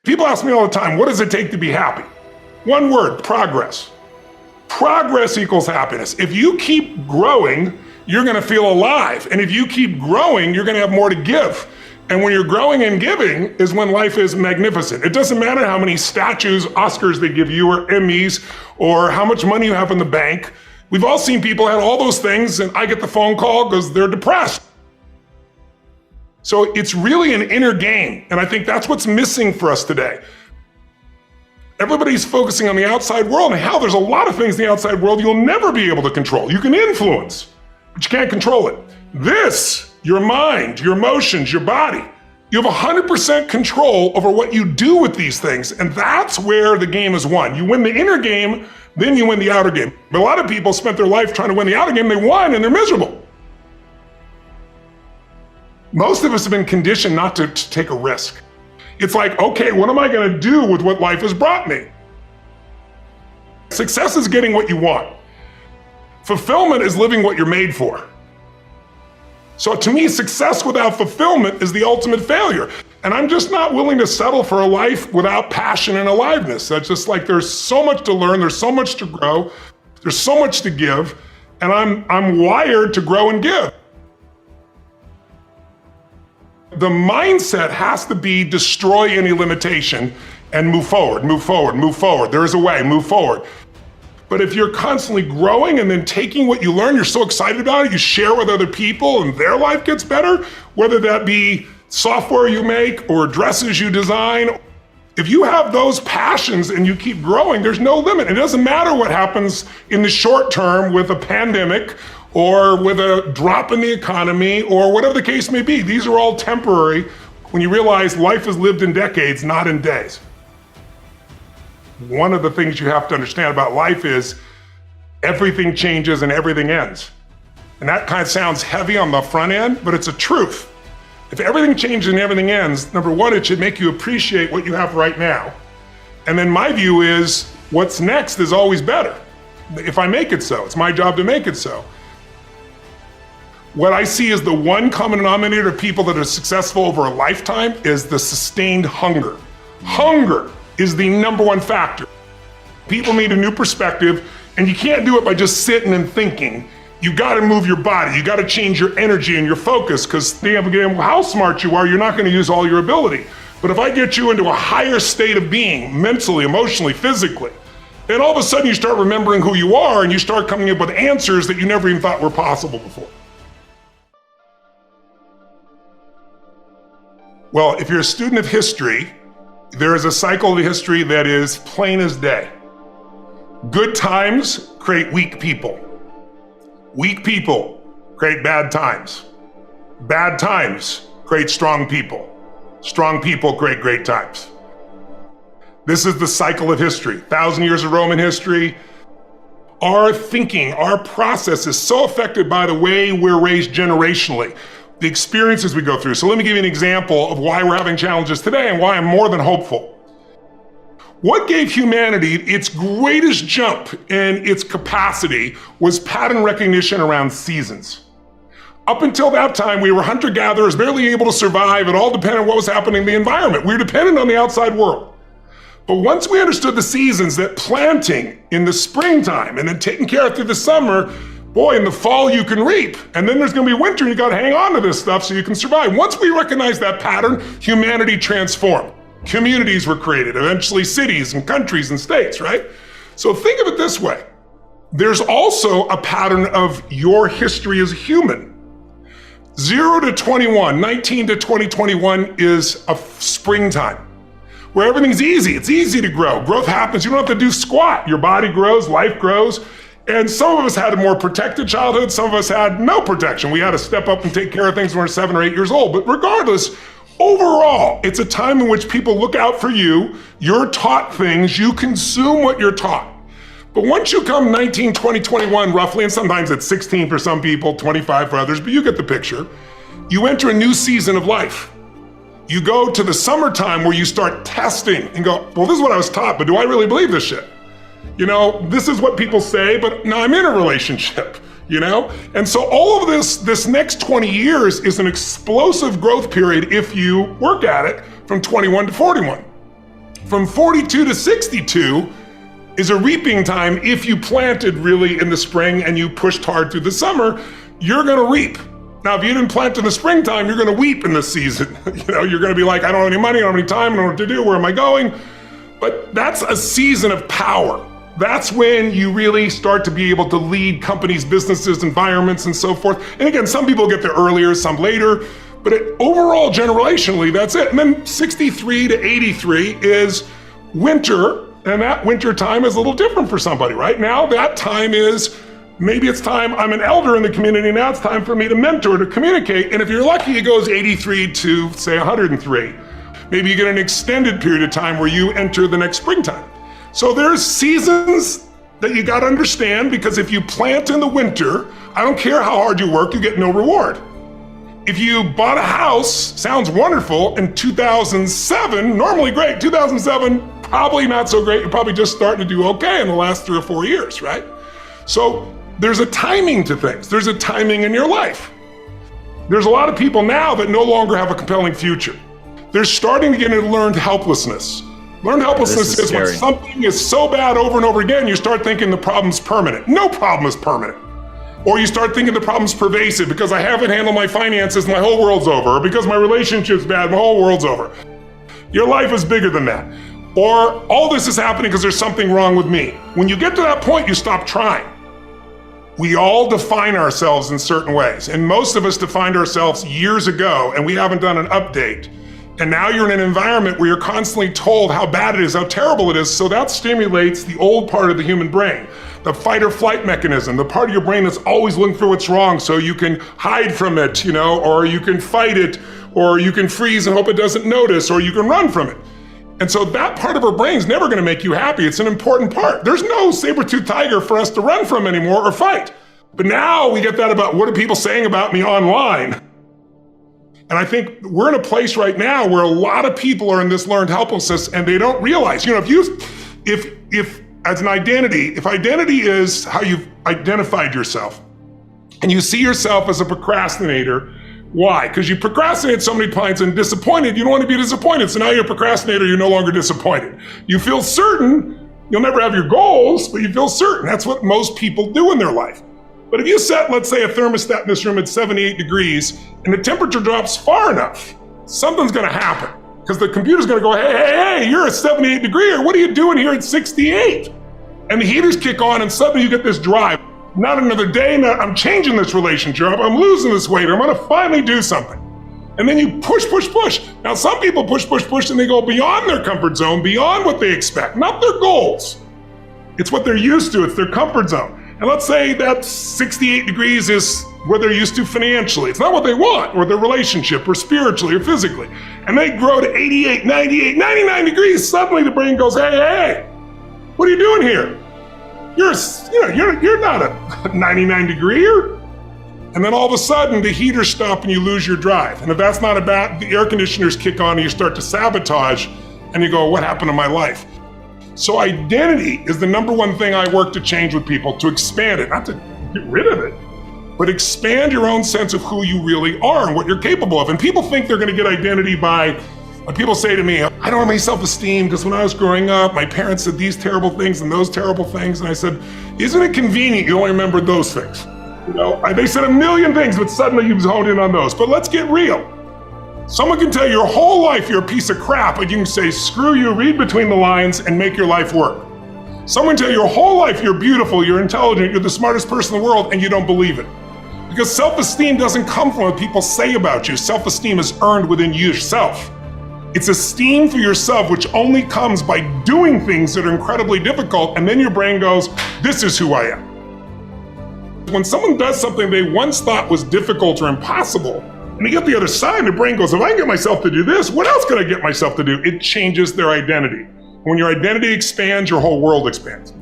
People ask me all the time, what does it take to be happy? One word, progress. Progress equals happiness. If you keep growing, you're gonna feel alive. And if you keep growing, you're gonna have more to give. And when you're growing and giving is when life is magnificent. It doesn't matter how many statues, Oscars they give you, or Emmys, or how much money you have in the bank. We've all seen people have all those things, and I get the phone call because they're depressed. So it's really an inner game, and I think that's what's missing for us today. Everybody's focusing on the outside world, and hell, there's a lot of things in the outside world you'll never be able to control. You can influence, but you can't control it. This, your mind, your emotions, your body, you have 100% control over what you do with these things, and that's where the game is won. You win the inner game, then you win the outer game. But a lot of people spent their life trying to win the outer game, they won, and they're miserable. Most of us have been conditioned not to take a risk. It's like, okay, what am I gonna do with what life has brought me? Success is getting what you want. Fulfillment is living what you're made for. So to me, success without fulfillment is the ultimate failure. And I'm just not willing to settle for a life without passion and aliveness. That's just like, there's so much to learn, there's so much to grow, there's so much to give, and I'm wired to grow and give. The mindset has to be destroy any limitation and move forward, move forward, move forward. There is a way, move forward. But if you're constantly growing and then taking what you learn, you're so excited about it, you share with other people and their life gets better, whether that be software you make or dresses you design. If you have those passions and you keep growing, there's no limit. It doesn't matter what happens in the short term with a pandemic or with a drop in the economy or whatever the case may be. These are all temporary when you realize life is lived in decades, not in days. One of the things you have to understand about life is everything changes and everything ends. And that kind of sounds heavy on the front end, but it's a truth. If everything changes and everything ends, number one, it should make you appreciate what you have right now. And then my view is what's next is always better. If I make it so, it's my job to make it so. What I see as the one common denominator of people that are successful over a lifetime is the sustained hunger. Hunger is the number one factor. People need a new perspective, and you can't do it by just sitting and thinking. You gotta move your body, you gotta change your energy and your focus, because how smart you are, you're not gonna use all your ability. But if I get you into a higher state of being, mentally, emotionally, physically, then all of a sudden you start remembering who you are and you start coming up with answers that you never even thought were possible before. Well, if you're a student of history, there is a cycle of history that is plain as day. Good times create weak people. Weak people create bad times. Bad times create strong people. Strong people create great times. This is the cycle of history. 1,000 years of Roman history. Our thinking, our process is so affected by the way we're raised generationally, the experiences we go through. So let me give you an example of why we're having challenges today and why I'm more than hopeful. What gave humanity its greatest jump in its capacity was pattern recognition around seasons. Up until that time, we were hunter-gatherers, barely able to survive. It all depended on what was happening in the environment. We were dependent on the outside world. But once we understood the seasons, that planting in the springtime and then taking care of through the summer, boy, in the fall you can reap, and then there's gonna be winter and you gotta hang on to this stuff so you can survive. Once we recognized that pattern, humanity transformed. Communities were created, eventually cities and countries and states, right? So think of it this way. There's also a pattern of your history as a human. 0 to 21, 19 to 2021 is a springtime where everything's easy. It's easy to grow. Growth happens. You don't have to do squat. Your body grows, life grows. And some of us had a more protected childhood. Some of us had no protection. We had to step up and take care of things when we were 7 or 8 years old. But regardless, overall, it's a time in which people look out for you. You're taught things. You consume what you're taught. But once you come 19, 20, 21 roughly, and sometimes it's 16 for some people, 25 for others, but you get the picture, you enter a new season of life. You go to the summertime where you start testing and go, well, this is what I was taught, but do I really believe this shit? You know, this is what people say, but now I'm in a relationship, you know? And so all of this next 20 years is an explosive growth period if you work at it from 21 to 41. From 42 to 62 is a reaping time. If you planted really in the spring and you pushed hard through the summer, you're gonna reap. Now, if you didn't plant in the springtime, you're gonna weep in the season. You're gonna be like, I don't have any money, I don't have any time, I don't know what to do, where am I going? But that's a season of power. That's when you really start to be able to lead companies, businesses, environments, and so forth. And again, some people get there earlier, some later, but overall, generationally, that's it. And then 63 to 83 is winter, and that winter time is a little different for somebody. Right now, that time is, maybe it's time, I'm an elder in the community, now it's time for me to mentor, to communicate. And if you're lucky, it goes 83 to, say, 103. Maybe you get an extended period of time where you enter the next springtime. So there's seasons that you gotta understand, because if you plant in the winter, I don't care how hard you work, you get no reward. If you bought a house, sounds wonderful, in 2007, normally great, 2007, probably not so great, you're probably just starting to do okay in the last 3 or 4 years, right? So there's a timing to things. There's a timing in your life. There's a lot of people now that no longer have a compelling future. They're starting to get into learned helplessness. Learned helplessness is when something is so bad over and over again, you start thinking the problem's permanent. No problem is permanent. Or you start thinking the problem's pervasive because I haven't handled my finances, my whole world's over. Or because my relationship's bad, my whole world's over. Your life is bigger than that. Or all this is happening because there's something wrong with me. When you get to that point, you stop trying. We all define ourselves in certain ways. And most of us defined ourselves years ago and we haven't done an update. And now you're in an environment where you're constantly told how bad it is, how terrible it is. So that stimulates the old part of the human brain, the fight or flight mechanism, the part of your brain that's always looking for what's wrong so you can hide from it, or you can fight it, or you can freeze and hope it doesn't notice, or you can run from it. And so that part of our brain's never gonna make you happy. It's an important part. There's no saber-toothed tiger for us to run from anymore or fight. But now we get that about what are people saying about me online? And I think we're in a place right now where a lot of people are in this learned helplessness and they don't realize, if as an identity, if identity is how you've identified yourself and you see yourself as a procrastinator, why? Because you procrastinated so many times and disappointed, you don't want to be disappointed. So now you're a procrastinator, you're no longer disappointed. You feel certain, you'll never have your goals, but you feel certain. That's what most people do in their life. But if you set, let's say, a thermostat in this room at 78 degrees and the temperature drops far enough, something's gonna happen. Because the computer's gonna go, hey, you're at 78 degrees, what are you doing here at 68? And the heaters kick on and suddenly you get this drive. Not another day, I'm changing this relationship, I'm losing this weight, I'm gonna finally do something. And then you push. Now some people push and they go beyond their comfort zone, beyond what they expect, not their goals. It's what they're used to, it's their comfort zone. And let's say that 68 degrees is what they're used to financially. It's not what they want, or their relationship, or spiritually, or physically. And they grow to 88, 98, 99 degrees. Suddenly the brain goes, hey, what are you doing here? You're not a 99 degreer. And then all of a sudden the heaters stop and you lose your drive. And if that's not about, the air conditioners kick on and you start to sabotage and you go, what happened to my life? So identity is the number one thing I work to change with people, to expand it, not to get rid of it, but expand your own sense of who you really are and what you're capable of. And people think they're gonna get identity by, like people say to me, I don't have any self-esteem because when I was growing up, my parents said these terrible things and those terrible things. And I said, isn't it convenient you only remembered those things? They said a million things, but suddenly you've honed in on those. But let's get real. Someone can tell you your whole life you're a piece of crap, but you can say, screw you, read between the lines and make your life work. Someone can tell you your whole life you're beautiful, you're intelligent, you're the smartest person in the world, and you don't believe it. Because self-esteem doesn't come from what people say about you. Self-esteem is earned within yourself. It's esteem for yourself, which only comes by doing things that are incredibly difficult, and then your brain goes, this is who I am. When someone does something they once thought was difficult or impossible, and they get the other side, the brain goes, if I can get myself to do this, what else can I get myself to do? It changes their identity. When your identity expands, your whole world expands.